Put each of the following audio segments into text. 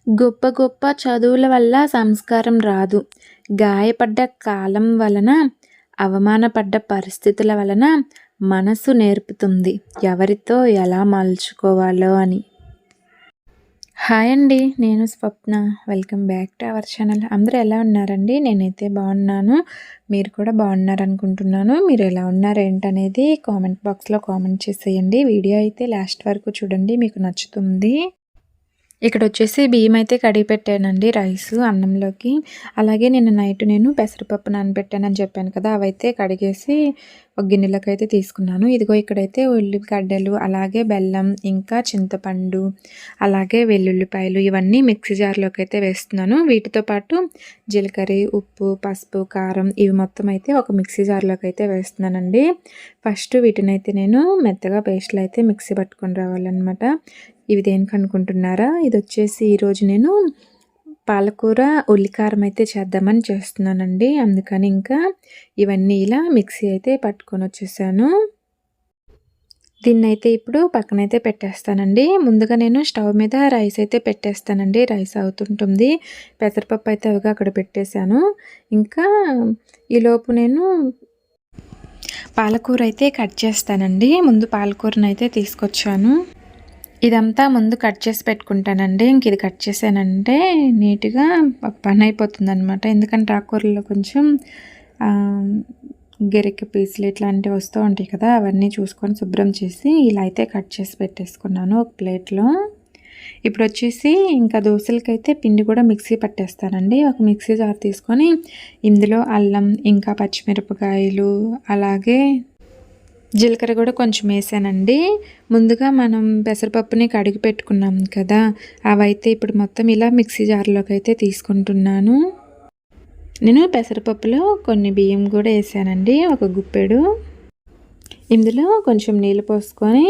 గొప్ప గొప్ప చదువుల వల్ల సంస్కారం రాదు. గాయపడ్డ కాలం వలన, అవమానపడ్డ పరిస్థితుల వలన మనసు నేర్పుతుంది ఎవరితో ఎలా మలుచుకోవాలో అని. హాయ్ అండి, నేను Swapna. Welcome back to our channel. అందరూ ఎలా ఉన్నారండి? నేనైతే బాగున్నాను. మీరు కూడా బాగున్నారనుకుంటున్నాను. మీరు ఎలా ఉన్నారు ఏంటనేది కామెంట్ బాక్స్లో కామెంట్ చేసేయండి. వీడియో అయితే లాస్ట్ వరకు చూడండి, మీకు నచ్చుతుంది. ఇక్కడ వచ్చేసి బియ్యం అయితే కడిగి పెట్టానండి, రైస్ అన్నంలోకి. అలాగే నేను పెసరపప్పు నానబెట్టానని చెప్పాను కదా, అవైతే కడిగేసి ఒక గిన్నెలోకి అయితే తీసుకున్నాను. ఇదిగో ఇక్కడైతే ఉల్లిగడ్డలు, అలాగే బెల్లం, ఇంకా చింతపండు, అలాగే వెల్లుల్లిపాయలు ఇవన్నీ మిక్సీ జార్లోకి అయితే వేస్తున్నాను. వీటితో పాటు జీలకర్ర, ఉప్పు, పసుపు, కారం ఇవి మొత్తం అయితే ఒక మిక్సీ జార్లోకి అయితే వేస్తున్నానండి. ఫస్ట్ వీటినైతే నేను మెత్తగా పేస్ట్లు అయితే మిక్సీ పట్టుకొని రావాలన్నమాట. ఇవి దేనికి అనుకుంటున్నారా? ఇది వచ్చేసి ఈరోజు నేను పాలకూర ఉల్లికారం అయితే చేద్దామని చేస్తున్నానండి. అందుకని ఇంకా ఇవన్నీ ఇలా మిక్సీ అయితే పట్టుకొని వచ్చేసాను. దీన్ని అయితే ఇప్పుడు పక్కనైతే పెట్టేస్తానండి. ముందుగా నేను స్టవ్ మీద రైస్ అయితే పెట్టేస్తానండి. రైస్ అవుతుంటుంది. పెసరపప్పు అయితే అవిగా అక్కడ పెట్టేశాను. ఇంకా ఈలోపు నేను పాలకూర అయితే కట్ చేస్తానండి. ముందు పాలకూరను అయితే తీసుకొచ్చాను. ఇదంతా ముందు కట్ చేసి పెట్టుకుంటానండి. ఇంక ఇది కట్ చేసానంటే నీట్గా ఒక పని అయిపోతుంది అనమాట. ఎందుకంటే ఆకుకూరలో కొంచెం గెరిక పీసులు ఇట్లాంటివి వస్తూ ఉంటాయి కదా, అవన్నీ చూసుకొని శుభ్రం చేసి ఇలా అయితే కట్ చేసి పెట్టేసుకున్నాను ఒక ప్లేట్లో. ఇప్పుడు వచ్చేసి ఇంకా దోశలకైతే పిండి కూడా మిక్సీ పట్టేస్తానండి. ఒక మిక్సీ జార్ తీసుకొని ఇందులో అల్లం, ఇంకా పచ్చిమిరపకాయలు, అలాగే జీలకర్ర కూడా కొంచెం వేసానండి. ముందుగా మనం పెసరపప్పుని కడిగి పెట్టుకున్నాం కదా, అవైతే ఇప్పుడు మొత్తం ఇలా మిక్సీ జార్లోకి అయితే తీసుకుంటున్నాను. నేను పెసరపప్పులో కొన్ని బియ్యం కూడా వేసానండి, ఒక గుప్పెడు. ఇందులో కొంచెం నీళ్ళు పోసుకొని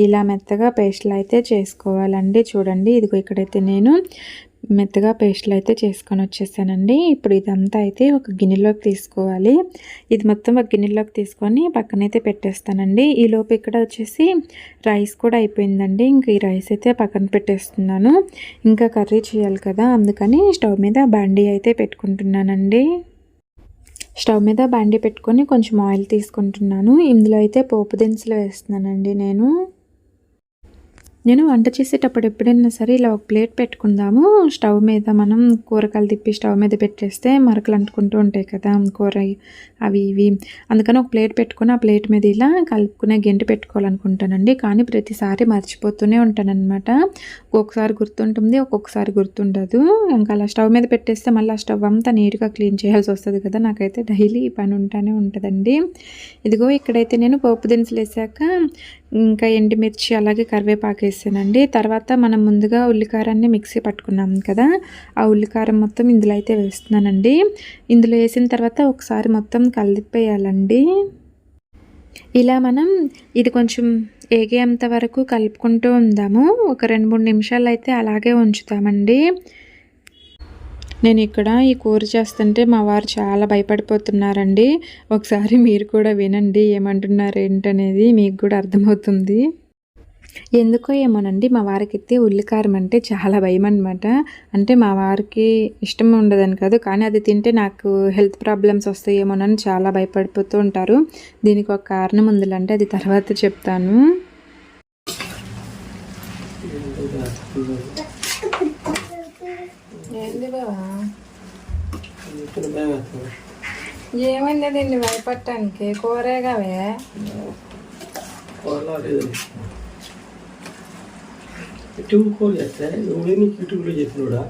ఇలా మెత్తగా పేస్ట్లు అయితే చేసుకోవాలండి. చూడండి, ఇదిగో ఇక్కడైతే నేను మెత్తగా పేస్ట్లు అయితే చేసుకొని వచ్చేసానండి. ఇప్పుడు ఇదంతా అయితే ఒక గిన్నెలోకి తీసుకోవాలి. ఇది మొత్తం ఒక గిన్నెలోకి తీసుకొని పక్కనైతే పెట్టేస్తానండి. ఈలోపు ఇక్కడ వచ్చేసి రైస్ కూడా అయిపోయిందండి. ఇంక ఈ రైస్ అయితే పక్కన పెట్టేస్తున్నాను. ఇంకా కర్రీ చేయాలి కదా, అందుకని స్టవ్ మీద బాండీ అయితే పెట్టుకుంటున్నానండి. స్టవ్ మీద బాండీ పెట్టుకొని కొంచెం ఆయిల్ తీసుకుంటున్నాను. ఇందులో అయితే పోపు దినుసులు వేస్తున్నానండి. నేను వంట చేసేటప్పుడు ఎప్పుడైనా సరే ఇలా ఒక ప్లేట్ పెట్టుకుందాము. స్టవ్ మీద మనం కూరగాయలు తిప్పి స్టవ్ మీద పెట్టేస్తే మరకలు అంటుకుంటూ ఉంటాయి కదా కూర అవి ఇవి. అందుకని ఒక ప్లేట్ పెట్టుకుని ఆ ప్లేట్ మీద ఇలా కలుపుకునే గెంటి పెట్టుకోవాలనుకుంటానండి. కానీ ప్రతిసారి మర్చిపోతూనే ఉంటానన్నమాట. ఒక్కొక్కసారి గుర్తుంటుంది, ఒక్కొక్కసారి గుర్తుండదు. ఇంకా అలా స్టవ్ మీద పెట్టేస్తే మళ్ళీ ఆ స్టవ్ అంతా నీట్గా క్లీన్ చేయాల్సి వస్తుంది కదా. నాకైతే డైలీ ఈ పని ఉంటానే ఉంటుందండి. ఇదిగో ఇక్కడైతే నేను పోపు దినుసులు వేసాక ఇంకా ఎండుమిర్చి, అలాగే కరివేపాకు వేసానండి. తర్వాత మనం ముందుగా ఉల్లికారాన్ని మిక్సీ పట్టుకున్నాం కదా, ఆ ఉల్లికారం మొత్తం ఇందులో అయితే వేస్తున్నానండి. ఇందులో వేసిన తర్వాత ఒకసారి మొత్తం కలిపేయాలండి. ఇలా మనం ఇది కొంచెం ఏగేంత వరకు కలుపుకుంటూ ఉందాము. ఒక 2-3 నిమిషాలు అయితే అలాగే ఉంచుతామండి. నేను ఇక్కడ ఈ కూర చేస్తుంటే మా వారు చాలా భయపడిపోతున్నారండి. ఒకసారి మీరు కూడా వినండి, ఏమంటున్నారు ఏంటనేది మీకు కూడా అర్థమవుతుంది. ఎందుకో ఏమోనండి, మా వారికి అయితే ఉల్లికారం అంటే చాలా భయం అనమాట. అంటే మా వారికి ఇష్టం ఉండదని కాదు, కానీ అది తింటే నాకు హెల్త్ ప్రాబ్లమ్స్ వస్తాయేమోనని చాలా భయపడిపోతూ ఉంటారు. దీనికి ఒక కారణం ఉందిలంటే అది తర్వాత చెప్తాను. ఏమైంది దీన్ని భయపడటానికి? కూరేగావే కూర చేస్తే నువ్వే నీకు యూట్యూబ్లో చెప్పినోడా?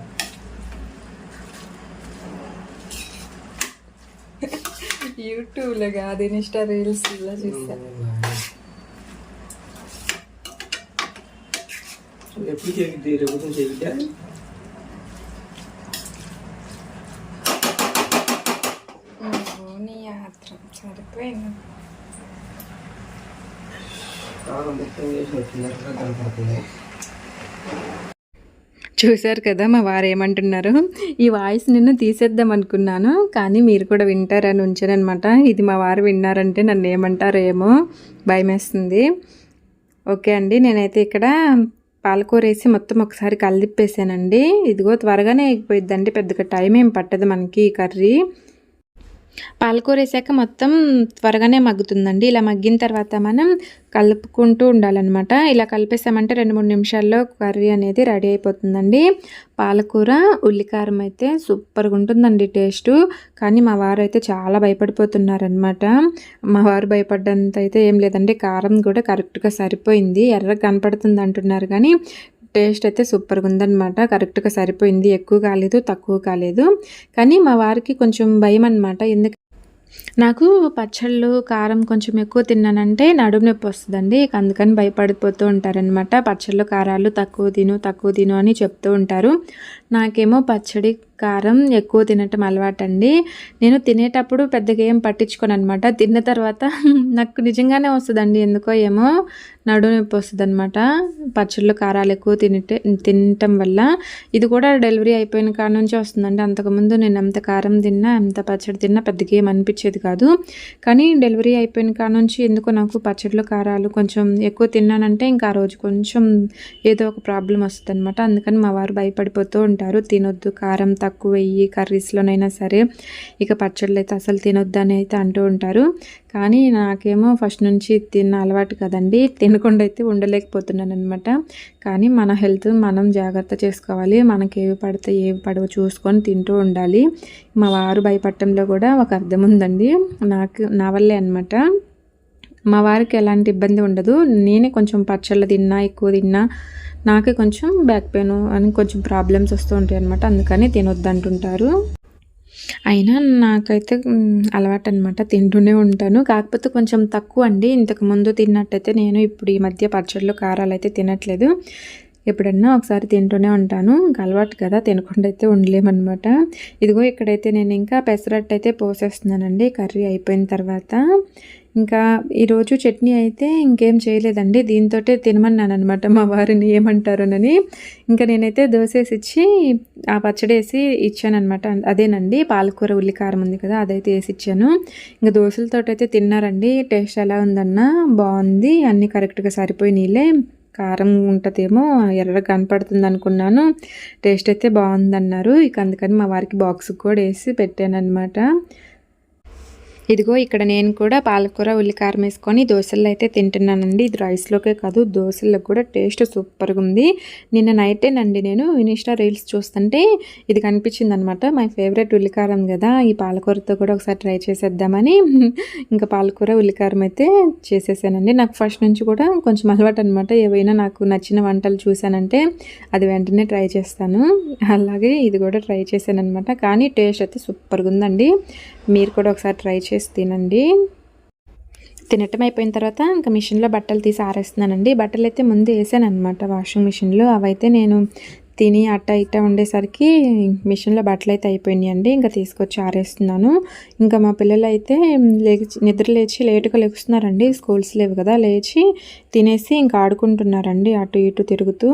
యూట్యూబ్లో కాదు, ఇన్స్టా రీల్స్లో చూసాను. ఎప్పుడు చేయిద్ది? రేపు చేయిద్దా? నీ యాత్ర సరిపోయింది. చూశారు కదా మా వారు ఏమంటున్నారు. ఈ వాయిస్ నేను తీసేద్దాం అనుకున్నాను, కానీ మీరు కూడా వింటారని ఉంచానమాట. ఇది మా వారు విన్నారంటే నన్ను ఏమంటారో ఏమో భయం వేస్తుంది. ఓకే అండి, నేనైతే ఇక్కడ పాలకూర వేసి మొత్తం ఒకసారి కలిపేసానండి. ఇదిగో త్వరగానే అయిపోయిద్దండి, పెద్దగా టైం ఏం పట్టదు మనకి ఈ కర్రీ. పాలకూర వేసాక మొత్తం త్వరగానే మగ్గుతుందండి. ఇలా మగ్గిన తర్వాత మనం కలుపుకుంటూ ఉండాలన్నమాట. ఇలా కలిపేసామంటే 2-3 నిమిషాల్లో కర్రీ అనేది రెడీ అయిపోతుందండి. పాలకూర ఉల్లికారం అయితే సూపర్గా ఉంటుందండి టేస్టు. కానీ మా వారు అయితే చాలా భయపడిపోతున్నారనమాట. మా వారు భయపడ్డంత అయితే ఏం లేదండి, కారం కూడా కరెక్ట్గా సరిపోయింది. ఎర్రగా కనపడుతుంది అంటున్నారు కానీ టేస్ట్ అయితే సూపర్గా ఉందన్నమాట. కరెక్ట్గా సరిపోయింది, ఎక్కువ కాలేదు తక్కువ కాలేదు. కానీ మా వారికి కొంచెం భయం అనమాట. నాకు పచ్చళ్ళు కారం కొంచెం ఎక్కువ తిన్నానంటే నడుము నొప్పి వస్తుందండి. అందుకని భయపడిపోతూ ఉంటారనమాట. పచ్చళ్ళు కారాలు తక్కువ తిను అని చెప్తూ ఉంటారు. నాకేమో పచ్చడి కారం ఎక్కువ తినటం అలవాటండి. నేను తినేటప్పుడు పెద్దగా ఏం పట్టించుకోను అనమాట. తిన్న తర్వాత నాకు నిజంగానే వస్తుందండి, ఎందుకో ఏమో నడుము నొప్పి వస్తుంది అనమాట పచ్చళ్ళు కారాలు ఎక్కువ తినటం వల్ల. ఇది కూడా డెలివరీ అయిపోయిన కాడ నుంచి వస్తుందండి. అంతకుముందు నేను ఎంత కారం తిన్నా ఎంత పచ్చడి తిన్నా పెద్దగా ఏం అనిపించేది కాదు. కానీ డెలివరీ అయిపోయిన కాడ నుంచి ఎందుకో నాకు పచ్చళ్ళు కారాలు కొంచెం ఎక్కువ తిన్నానంటే ఇంకా ఆ రోజు కొంచెం ఏదో ఒక ప్రాబ్లం వస్తుంది అనమాట. అందుకని మా వారు భయపడిపోతూ ఉంటారు, తినొద్దు కారం తక్కువ వెయ్యి కర్రీస్లోనైనా సరే, ఇక పచ్చళ్ళు అయితే అసలు తినొద్దు అని అయితే అంటూ ఉంటారు. కానీ నాకేమో ఫస్ట్ నుంచి తిన్న అలవాటు కదండి, తినకుండా అయితే ఉండలేకపోతున్నాను అనమాట. కానీ మన హెల్త్ మనం జాగ్రత్త చేసుకోవాలి. మనకి ఏవి పడితే ఏవి పడవ చూసుకొని తింటూ ఉండాలి. మా వారు భయపడటంలో కూడా ఒక అర్థం ఉందండి, నా వల్లే అనమాట. మా వారికి ఎలాంటి ఇబ్బంది ఉండదు. నేనే కొంచెం పచ్చళ్ళు తిన్నా ఎక్కువ తిన్నా నాకే కొంచెం బ్యాక్ పెయిన్ అని కొంచెం ప్రాబ్లమ్స్ వస్తూ ఉంటాయి అనమాట. అందుకని తినొద్దు అంటుంటారు. అయినా నాకైతే అలవాటు అనమాట, తింటూనే ఉంటాను. కాకపోతే కొంచెం తక్కువ అండి. ఇంతకుముందు తిన్నట్టయితే నేను ఇప్పుడు ఈ మధ్య పచ్చళ్ళు కారాలు అయితే తినట్లేదు. ఎప్పుడన్నా ఒకసారి తింటూనే ఉంటాను. ఇంకా అలవాటు కదా, తినకుండా అయితే ఉండలేమన్నమాట. ఇదిగో ఇక్కడైతే నేను ఇంకా పెసరట్టు అయితే పోసేస్తున్నానండి కర్రీ అయిపోయిన తర్వాత. ఇంకా ఈరోజు చట్నీ అయితే ఇంకేం చేయలేదండి, దీంతో తినమన్నాను అనమాట మా వారిని, ఏమంటారోనని. ఇంకా నేనైతే దోశ వేసి ఆ పచ్చడి వేసి ఇచ్చానమాట. అదేనండి పాలకూర ఉల్లికారం ఉంది కదా, అదైతే వేసి ఇచ్చాను. ఇంకా దోశలతో అయితే తిన్నారండి. టేస్ట్ ఎలా ఉందన్నా బాగుంది, అన్నీ కరెక్ట్గా సరిపోయి నీళ్ళే, కారం ఉంటుందేమో ఎర్రగా కనపడుతుంది అనుకున్నాను, టేస్ట్ అయితే బాగుందన్నారు. ఇక అందుకని మా వారికి బాక్స్కి కూడా వేసి పెట్టాను అనమాట. ఇదిగో ఇక్కడ నేను కూడా పాలకూర ఉల్లికారం వేసుకొని దోశల్లో అయితే తింటున్నానండి. ఇది రైస్లోకే కాదు దోశల్లో కూడా టేస్ట్ సూపర్గా ఉంది. నిన్న నైటేనండి నేను ఇన్స్టా రీల్స్ చూస్తుంటే ఇది కనిపించింది అనమాట. మై ఫేవరెట్ ఉల్లికారం కదా, ఈ పాలకూరతో కూడా ఒకసారి ట్రై చేసేద్దామని ఇంకా పాలకూర ఉల్లికారం అయితే చేసేసానండి. నాకు ఫస్ట్ నుంచి కూడా కొంచెం అలవాటు అనమాట, ఏవైనా నాకు నచ్చిన వంటలు చూశానంటే అది వెంటనే ట్రై చేస్తాను. అలాగే ఇది కూడా ట్రై చేశాను అనమాట. కానీ టేస్ట్ అయితే సూపర్గా ఉందండి. మీరు కూడా ఒకసారి ట్రై చేసి తినండి. తినటం అయిపోయిన తర్వాత ఇంకా మిషన్లో బట్టలు తీసి ఆరేస్తున్నానండి. బట్టలు అయితే ముందు వేసాను అనమాట వాషింగ్ మిషన్లో. అవైతే నేను తిని అట్ట ఇట్ట ఉండేసరికి మిషన్లో బట్టలు అయితే అయిపోయినాయండి. ఇంకా తీసుకొచ్చి ఆరేస్తున్నాను. ఇంకా మా పిల్లలు అయితే నిద్ర లేచి లేటుగా లెగుస్తున్నారండి, స్కూల్స్ లేవు కదా, లేచి తినేసి ఇంకా ఆడుకుంటున్నారండి అటు ఇటు తిరుగుతూ.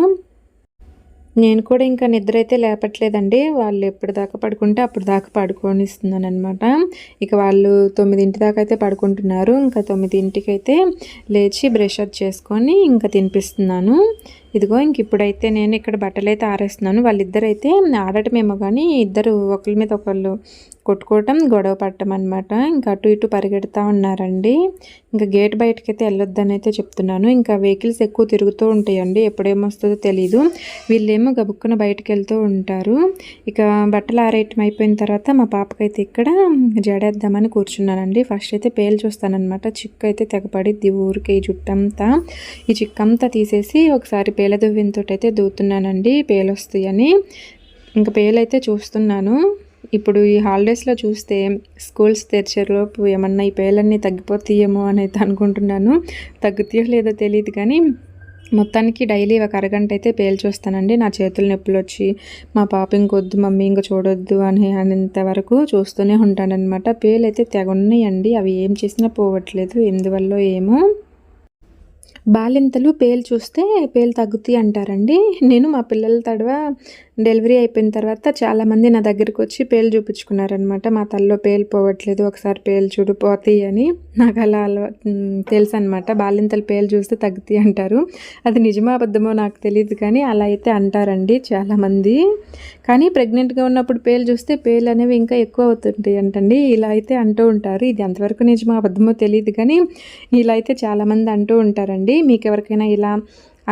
నేను కూడా ఇంకా నిద్ర అయితే లేపట్లేదండి, వాళ్ళు ఎప్పటిదాకా పడుకుంటే అప్పుడు దాకా పడుకొనిస్తున్నాను అనమాట. ఇక వాళ్ళు 9 దాకా అయితే పడుకుంటున్నారు. ఇంకా 9 అయితే లేచి బ్రష్ అప్ చేసుకొని ఇంకా తినిపిస్తున్నాను. ఇదిగో ఇంక ఇప్పుడైతే నేను ఇక్కడ బట్టలు అయితే ఆరేస్తున్నాను. వాళ్ళిద్దరైతే ఆడటమేమో కానీ ఇద్దరు ఒకరి మీద ఒకళ్ళు కొట్టుకోవటం గొడవ పడటం అనమాట. ఇంకా అటు ఇటు పరిగెడతా ఉన్నారండి. ఇంకా గేట్ బయటకైతే వెళ్ళొద్దని అయితే చెప్తున్నాను. ఇంకా వెహికల్స్ ఎక్కువ తిరుగుతూ ఉంటాయండి, ఎప్పుడేమొస్తుందో తెలీదు. వీళ్ళేమో గబుక్కున బయటకు వెళ్తూ ఉంటారు. ఇక బట్టలు ఆరేయటం అయిపోయిన తర్వాత మా పాపకైతే ఇక్కడ జడేద్దామని కూర్చున్నానండి. ఫస్ట్ అయితే పేలు చూస్తానమాట. చిక్కు అయితే తెగపడిద్ది ఊరికి, ఈ జుట్టంతా ఈ చిక్కంతా తీసేసి ఒకసారి పేల దువ్వినతో అయితే దూతున్నానండి, పేలు వస్తాయని. ఇంకా పేలైతే చూస్తున్నాను. ఇప్పుడు ఈ హాలిడేస్లో చూస్తే స్కూల్స్ తెరిచేలోపు ఏమన్నా ఈ పేలన్నీ తగ్గిపోతాయేమో అని అయితే అనుకుంటున్నాను. తగ్గుతాయో లేదో తెలియదు కానీ మొత్తానికి డైలీ ఒక అరగంట అయితే పేలు చూస్తానండి. నా చేతులు నొప్పులు వచ్చి మా పాప ఇంకొద్దు మమ్మీ ఇంక చూడొద్దు అనేంత వరకు చూస్తూనే ఉంటానన్నమాట. పేలు అయితే తెగ ఉన్నాయండి, అవి ఏం చేసినా పోవట్లేదు, ఎందువల్ల ఏమో. బాలింతలు పేలు చూస్తే పేలు తగ్గుతాయి అంటారండి. నేను మా పిల్లల తడవ డెలివరీ అయిపోయిన తర్వాత చాలామంది నా దగ్గరికి వచ్చి పేలు చూపించుకున్నారనమాట. మా తల్లో పేలు పోవట్లేదు, ఒకసారి పేలు చూడు పోతాయి అని. నాకు అలా తెలుసు అనమాట. బాలింతలు పేలు చూస్తే తగ్గుతాయి అంటారు. అది నిజమో అబద్ధమో నాకు తెలియదు, కానీ అలా అయితే అంటారండి చాలామంది. కానీ ప్రెగ్నెంట్గా ఉన్నప్పుడు పేలు చూస్తే పేలు అనేవి ఇంకా ఎక్కువ అవుతుంటాయి అంటండి. ఇలా అయితే అంటూ ఉంటారు. ఇది ఎంతవరకు నిజమో అబద్ధమో తెలియదు, కానీ ఇలా అయితే చాలామంది అంటూ ఉంటారండి. మీకు ఎవరికైనా ఇలా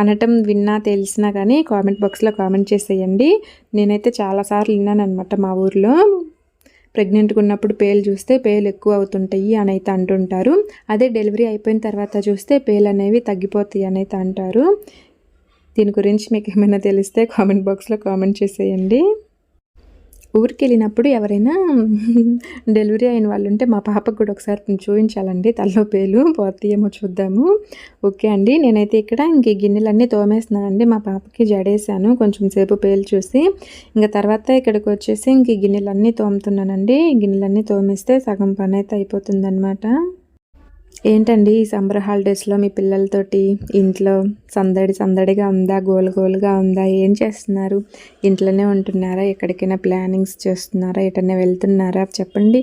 అనటం విన్నా తెలిసినా కానీ కామెంట్ బాక్స్లో కామెంట్ చేసేయండి. నేనైతే చాలాసార్లు విన్నాను అనమాట. మా ఊర్లో ప్రెగ్నెంట్గా ఉన్నప్పుడు పేలు చూస్తే పేలు ఎక్కువ అవుతుంటాయి అని అయితే అంటుంటారు. అదే డెలివరీ అయిపోయిన తర్వాత చూస్తే పేలు అనేవి తగ్గిపోతాయి అని అయితే అంటారు. దీని గురించి మీకు ఏమైనా తెలిస్తే కామెంట్ బాక్స్లో కామెంట్ చేసేయండి. ఊరికి వెళ్ళినప్పుడు ఎవరైనా డెలివరీ అయిన వాళ్ళు ఉంటే మా పాపకు కూడా ఒకసారి చూపించాలండి. తలలో పేలు పోతాయేమో చూద్దాము. ఓకే అండి, నేనైతే ఇక్కడ ఇంక గిన్నెలన్నీ తోమేస్తున్నానండి. మా పాపకి జడేసాను కొంచెం సేపు పేలు చూసి. ఇంకా తర్వాత ఇక్కడికి వచ్చేసి ఇంక గిన్నెలన్నీ తోముతున్నానండి. గిన్నెలన్నీ తోమేస్తే సగం పని అయితే అయిపోతుందన్నమాట. ఏంటండి ఈ సమ్మర్ హాలిడేస్లో మీ పిల్లలతోటి ఇంట్లో సందడిగా ఉందా, గోలుగా ఉందా, ఏం చేస్తున్నారు? ఇంట్లోనే ఉంటున్నారా, ఎక్కడికైనా ప్లానింగ్స్ చేస్తున్నారా, ఎటైనా వెళ్తున్నారా చెప్పండి.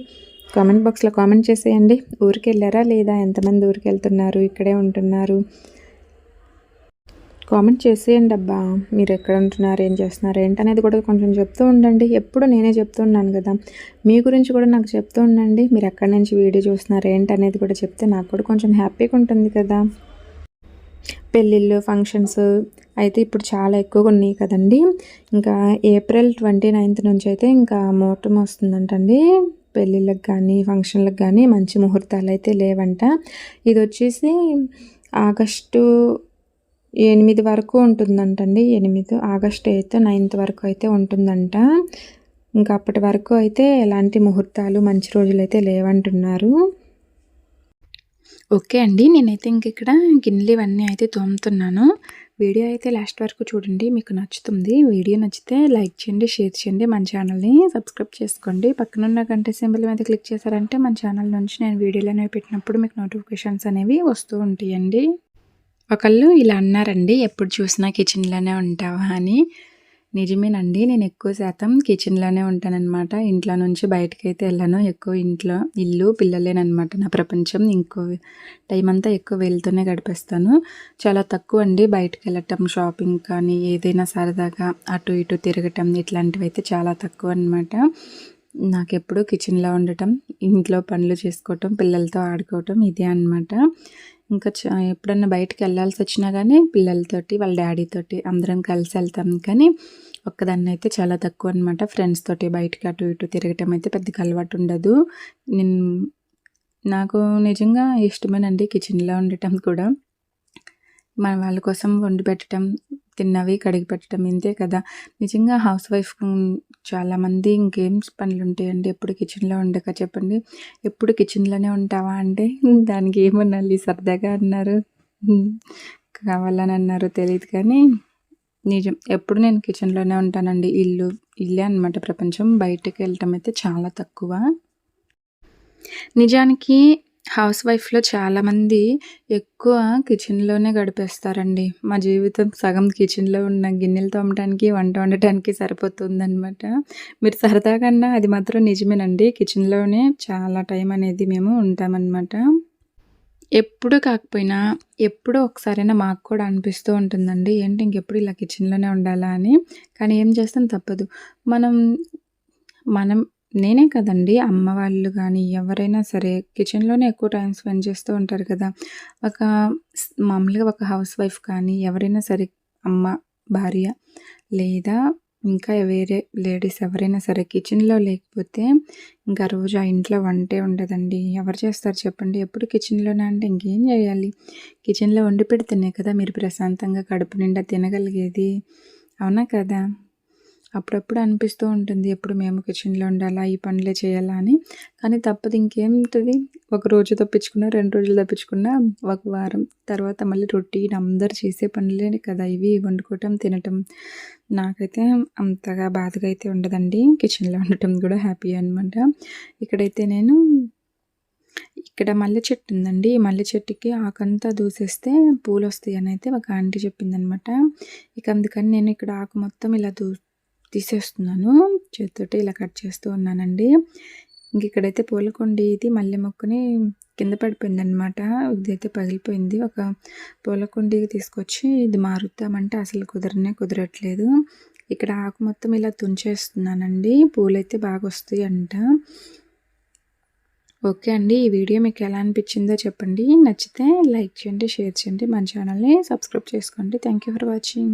కామెంట్ బాక్స్లో కామెంట్ చేసేయండి. ఊరికి వెళ్ళారా లేదా, ఎంతమంది ఊరికి వెళ్తున్నారు, ఇక్కడే ఉంటున్నారు? కామెంట్ చేసేయండి అబ్బా. మీరు ఎక్కడ ఉంటున్నారు, ఏం చేస్తున్నారు, ఏంటనేది కూడా కొంచెం చెప్తూ ఉండండి. ఎప్పుడు నేనే చెప్తూ ఉన్నాను కదా, మీ గురించి కూడా నాకు చెప్తూ ఉండండి. మీరు ఎక్కడి నుంచి వీడియో చూస్తున్నారు ఏంటనేది కూడా చెప్తే నాకు కూడా కొంచెం హ్యాపీగా ఉంటుంది కదా. పెళ్ళిళ్ళు, ఫంక్షన్స్ అయితే ఇప్పుడు చాలా ఎక్కువగా ఉన్నాయి కదండి. ఇంకా April 29th నుంచి అయితే ఇంకా ముహూర్తం వస్తుందంటండి. పెళ్ళిళ్ళకి కానీ ఫంక్షన్లకు కానీ మంచి ముహూర్తాలు అయితే లేవంట. ఇది వచ్చేసి ఆగస్టు 8 వరకు ఉంటుందంటండి. 8 ఆగస్ట్ 8, 9 వరకు అయితే ఉంటుందంట. ఇంకా అప్పటి వరకు అయితే ఎలాంటి ముహూర్తాలు మంచి రోజులు అయితే లేవంటున్నారు. ఓకే అండి, నేనైతే ఇంక ఇక్కడ గిన్నెలు ఇవన్నీ అయితే తోముతున్నాను. వీడియో అయితే లాస్ట్ వరకు చూడండి, మీకు నచ్చుతుంది. వీడియో నచ్చితే లైక్ చేయండి, షేర్ చేయండి, మన ఛానల్ని సబ్స్క్రైబ్ చేసుకోండి. పక్కనున్న గంట సింబల్ మీద క్లిక్ చేశారంటే మన ఛానల్ నుంచి నేను వీడియోలు అనేవి పెట్టినప్పుడు మీకు నోటిఫికేషన్స్ అనేవి వస్తూ ఉంటాయండి. ఒకళ్ళు ఇలా అన్నారండి, ఎప్పుడు చూసినా కిచెన్లోనే ఉంటావా అని. నిజమేనండి, నేను ఎక్కువ శాతం కిచెన్లోనే ఉంటానన్నమాట. ఇంట్లో నుంచి బయటకైతే వెళ్ళను. ఎక్కువ ఇంట్లో ఇల్లు పిల్లలేనమాట నా ప్రపంచం. ఇంకో టైం అంతా ఎక్కువ వెళ్తూనే గడిపేస్తాను. చాలా తక్కువ అండి బయటకు వెళ్ళటం, షాపింగ్ కానీ ఏదైనా సరదాగా అటు ఇటు తిరగటం ఇట్లాంటివి అయితే చాలా తక్కువ అనమాట. నాకెప్పుడు కిచెన్లో ఉండటం, ఇంట్లో పనులు చేసుకోవటం, పిల్లలతో ఆడుకోవటం ఇదే అనమాట. ఇంకా ఎప్పుడన్నా బయటకు వెళ్ళాల్సి వచ్చినా కానీ పిల్లలతోటి వాళ్ళ డాడీతోటి అందరం కలిసి వెళ్తాం. కానీ ఒక్కదాన్ని అయితే చాలా తక్కువ అనమాట. ఫ్రెండ్స్ తోటి బయటకి అటు ఇటు తిరగటం అయితే పెద్దగా అలవాటు ఉండదు. నాకు నిజంగా ఇష్టమేనండి కిచెన్లో ఉండటం కూడా. మన వాళ్ళ కోసం వండి పెట్టడం, తిన్నవి కడిగి పెట్టడం ఇంతే కదా. నిజంగా హౌస్ వైఫ్ చాలామంది ఇంకేం పనులు ఉంటాయండి ఎప్పుడు కిచెన్లో ఉండక చెప్పండి. ఎప్పుడు కిచెన్లోనే ఉంటావా అంటే దానికి ఏమన్నాలి, సరదాగా అన్నారు, కావాలని అన్నారు తెలియదు, కానీ నిజం. ఎప్పుడు నేను కిచెన్లోనే ఉంటానండి. ఇల్లే అనమాట ప్రపంచం. బయటకు వెళ్ళటం అయితే చాలా తక్కువ. నిజానికి హౌస్ వైఫ్లో చాలామంది ఎక్కువ కిచెన్లోనే గడిపేస్తారండి. మా జీవితం సగం కిచెన్లో ఉన్న గిన్నెలు తోమటానికి, వంట వండటానికి సరిపోతుందనమాట. మీరు సరదాగా అన్నా అది మాత్రం నిజమేనండి. కిచెన్లోనే చాలా టైం అనేది మేము ఉంటామన్నమాట. ఎప్పుడు కాకపోయినా ఎప్పుడో ఒకసారైనా మాకు కూడా అనిపిస్తూ ఉంటుందండి, ఏంటి ఇంకెప్పుడు ఇలా కిచెన్లోనే ఉండాలా అని. కానీ ఏం చేస్తాం, తప్పదు. మనం నేనే కదండి, అమ్మ వాళ్ళు కానీ ఎవరైనా సరే కిచెన్లోనే ఎక్కువ టైం స్పెండ్ చేస్తూ ఉంటారు కదా. మామూలుగా ఒక హౌస్ వైఫ్ కానీ ఎవరైనా సరే, అమ్మ, భార్య లేదా ఇంకా వేరే లేడీస్ ఎవరైనా సరే కిచెన్లో లేకపోతే ఇంకా రోజు ఆ ఇంట్లో వంటే ఉండదండి. ఎవరు చేస్తారు చెప్పండి. ఎప్పుడు కిచెన్లోనే అంటే ఇంకేం చేయాలి? కిచెన్లో వండి పెడితేనే కదా మీరు ప్రశాంతంగా కడుపు నిండా తినగలిగేది, అవునా కదా. అప్పుడప్పుడు అనిపిస్తూ ఉంటుంది ఎప్పుడు మేము కిచెన్లో ఉండాలా, ఈ పనులే చేయాలా అని. కానీ తప్పదు, ఇంకేముంటుంది. ఒక రోజు తప్పించుకున్నా, 2 రోజులు తప్పించుకున్నా, ఒక వారం తర్వాత మళ్ళీ రొటీన్ అందరు చేసే పనులే కదా ఇవి, వండుకోవటం, తినటం. నాకైతే అంతగా బాధగా అయితే ఉండదండి. కిచెన్లో ఉండటం కూడా హ్యాపీ అనమాట. ఇక్కడైతే నేను ఇక్కడ మల్లె చెట్టు ఉందండి. ఈ మల్లె చెట్టుకి ఆకంతా దూసేస్తే పూలు వస్తాయి అని అయితే ఒక ఆంటీ చెప్పిందనమాట. ఇక అందుకని నేను ఇక్కడ ఆకు మొత్తం ఇలా తీసేస్తున్నాను. చేత్తోటి ఇలా కట్ చేస్తూ ఉన్నానండి. ఇంక ఇక్కడైతే పూలకుండి ఇది మల్లె మొక్కని కింద పడిపోయిందనమాట. ఇదైతే పగిలిపోయింది. ఒక పూలకుండి తీసుకొచ్చి ఇది మారుద్దామంటే అసలు కుదరట్లేదు. ఇక్కడ ఆకు మొత్తం ఇలా తుంచేస్తున్నానండి. పూలైతే బాగా వస్తాయంట. ఓకే అండి. ఈ వీడియో మీకు ఎలా అనిపించిందో చెప్పండి. నచ్చితే లైక్ చేయండి, షేర్ చేయండి. మన ఛానల్ని సబ్స్క్రైబ్ చేసుకోండి. Thank you for watching.